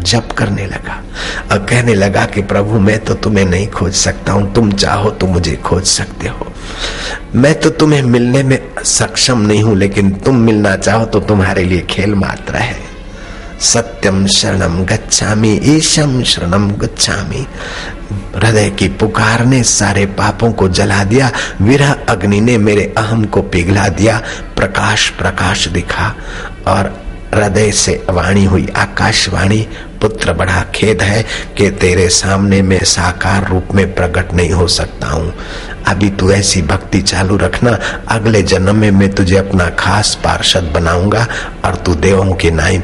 जप करने लगा और कहने लगा कि प्रभु मैं तो तुम्हें नहीं खोज सकता हूं, तुम चाहो तो मुझे खोज सकते हो। मैं तो तुम्हें मिलने में सक्षम नहीं हूं, लेकिन तुम मिलना चाहो तो तुम्हारे लिए खेल मात्र है। सत्यम शरणम गच्छामि, ईशम शरणम गच्छामि। हृदय की पुकार ने सारे पापों को जला दिया, विरह अग्नि ने मेरे अहम को पिघला दिया। प्रकाश प्रकाश दिखा और हृदय से वाणी हुई आकाशवाणी, पुत्र बड़ा खेद है कि तेरे सामने मैं साकार रूप में प्रकट नहीं हो सकता हूँ। अभी तू ऐसी भक्ति चालू रखना, अगले जन्म में मैं तुझे अपना खास पार्षद बनाऊंगा और तू देवों के नाई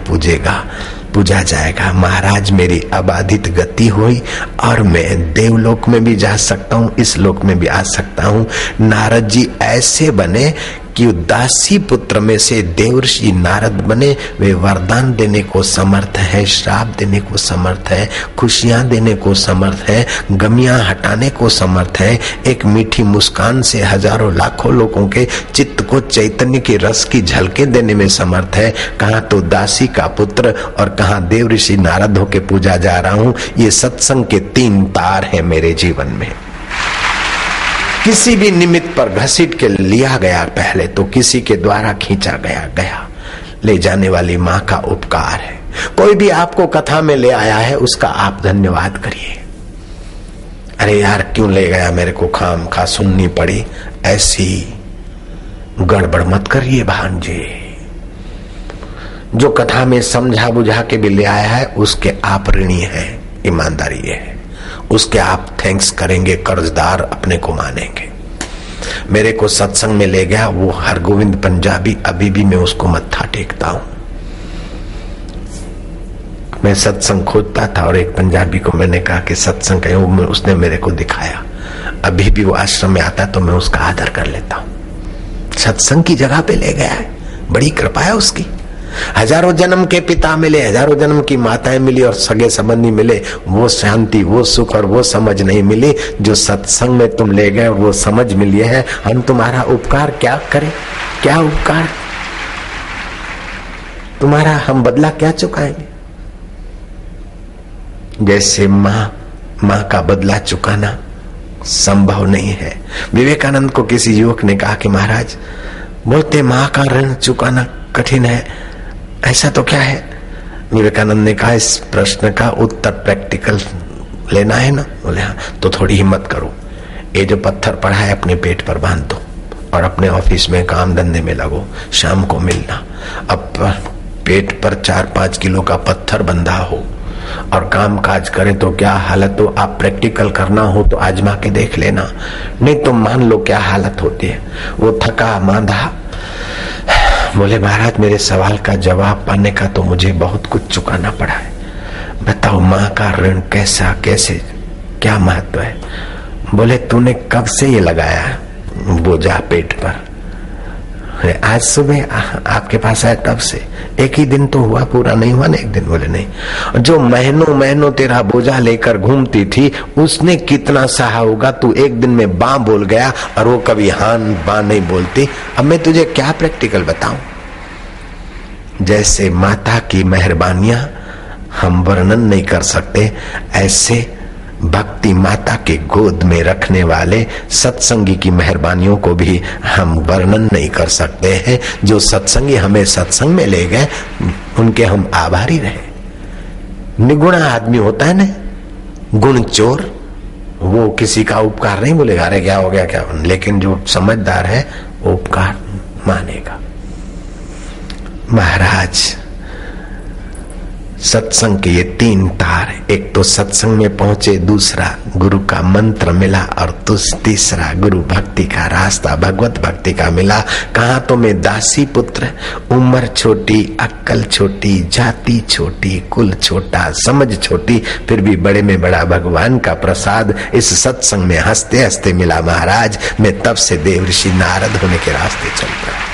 पूजा जाएगा। महाराज मेरी अबाधित गति हुई और मैं देवलोक में भी जा सकता हूँ, इस लोक में भी आ सकता हूँ। नारद जी ऐसे बने कि दासी पुत्र में से देवर्षि नारद बने। वे वरदान देने को समर्थ है, श्राप देने को समर्थ है, खुशियां देने को समर्थ है, गमियां हटाने को समर्थ है। एक मीठी मुस्कान से हजारों लाखों लोगों के चित्त को चैतन्य के रस की झलकें देने में समर्थ है। कहाँ तो दासी का पुत्र और कहाँ देवर्षि नारद होके पूजा जा रहा हूँ। ये सत्संग के 3 तार है मेरे जीवन में। किसी भी निमित्त पर घसीट के लिया गया, पहले तो किसी के द्वारा खींचा गया ले जाने वाली माँ का उपकार है। कोई भी आपको कथा में ले आया है, उसका आप धन्यवाद करिए। अरे यार क्यों ले गया, मेरे को खाम खा सुननी पड़ी, ऐसी गड़बड़ मत करिए भांजे। जो कथा में समझा बुझा के भी ले आया है, उसके आप ऋणी है, ईमानदारी है, उसके आप थैंक्स करेंगे, कर्जदार अपने को मानेंगे। मेरे को सत्संग में ले गया वो हरगोविंद पंजाबी, अभी भी मैं उसको मत्था टेकता हूं। मैं सत्संग खोजता था और एक पंजाबी को मैंने कहा कि सत्संग कहीं, उसने मेरे को दिखाया। अभी भी वो आश्रम में आता तो मैं उसका आदर कर लेता हूं। सत्संग की जगह पे ले गया है, बड़ी कृपा है उसकी। हजारों जन्म के पिता मिले, हजारों जन्म की माताएं मिली और सगे संबंधी मिले, वो शांति, वो सुख और वो समझ नहीं मिली जो सत्संग में तुम ले गए, वो समझ मिली है। हम तुम्हारा उपकार क्या करें, क्या उपकार तुम्हारा हम बदला क्या चुकाएंगे। जैसे माँ का बदला चुकाना संभव नहीं है। विवेकानंद को किसी युवक ने कहा कि महाराज बोलते माँ का ऋण चुकाना कठिन है, ऐसा तो क्या है। विवेकानंद ने कहा इस प्रश्न का उत्तर प्रैक्टिकल लेना है ना। बोले हाँ, तो थोड़ी हिम्मत करो, ये जो पत्थर पड़ा है अपने पेट पर बांध दो और अपने ऑफिस में काम धंधे में लगो, शाम को मिलना। अब पेट पर 4-5 किलो का पत्थर बंधा हो और काम काज करे तो क्या हालत हो। आप प्रैक्टिकल करना हो तो आजमा के देख लेना, नहीं तो मान लो क्या हालत होती है। वो थका मांदा बोले महाराज मेरे सवाल का जवाब पाने का तो मुझे बहुत कुछ चुकाना पड़ा है, बताओ माँ का ऋण कैसा, कैसे, क्या महत्व है। बोले तूने कब से ये लगाया बोझा पेट पर। आज सुबह आपके पास आया तब से, एक ही दिन तो हुआ, पूरा नहीं हुआ ना एक दिन। बोले नहीं, जो महीनों महीनों तेरा बोझा लेकर घूमती थी उसने कितना सहा होगा। तू एक दिन में बाँ बोल गया और वो कभी हान बाँ नहीं बोलती। अब मैं तुझे क्या प्रैक्टिकल बताऊं। जैसे माता की मेहरबानियां हम वर्णन नहीं कर सकते, ऐसे भक्ति माता के गोद में रखने वाले सत्संगी की मेहरबानियों को भी हम वर्णन नहीं कर सकते हैं। जो सत्संगी हमें सत्संग में ले गए उनके हम आभारी रहे। निगुणा आदमी होता है ना, गुण चोर, वो किसी का उपकार नहीं बोलेगा अरे क्या हो गया क्या, लेकिन जो समझदार है वो उपकार मानेगा। महाराज सत्संग के ये 3 तार, एक तो सत्संग में पहुंचे, दूसरा गुरु का मंत्र मिला और तीसरा गुरु भक्ति का रास्ता, भगवत भक्ति का मिला। कहा तो मैं दासी पुत्र, उम्र छोटी, अक्ल छोटी, जाति छोटी, कुल छोटा, समझ छोटी, फिर भी बड़े में बड़ा भगवान का प्रसाद इस सत्संग में हंसते हंसते मिला। महाराज मैं तब से देवर्षि नारद होने के रास्ते चल पड़ा।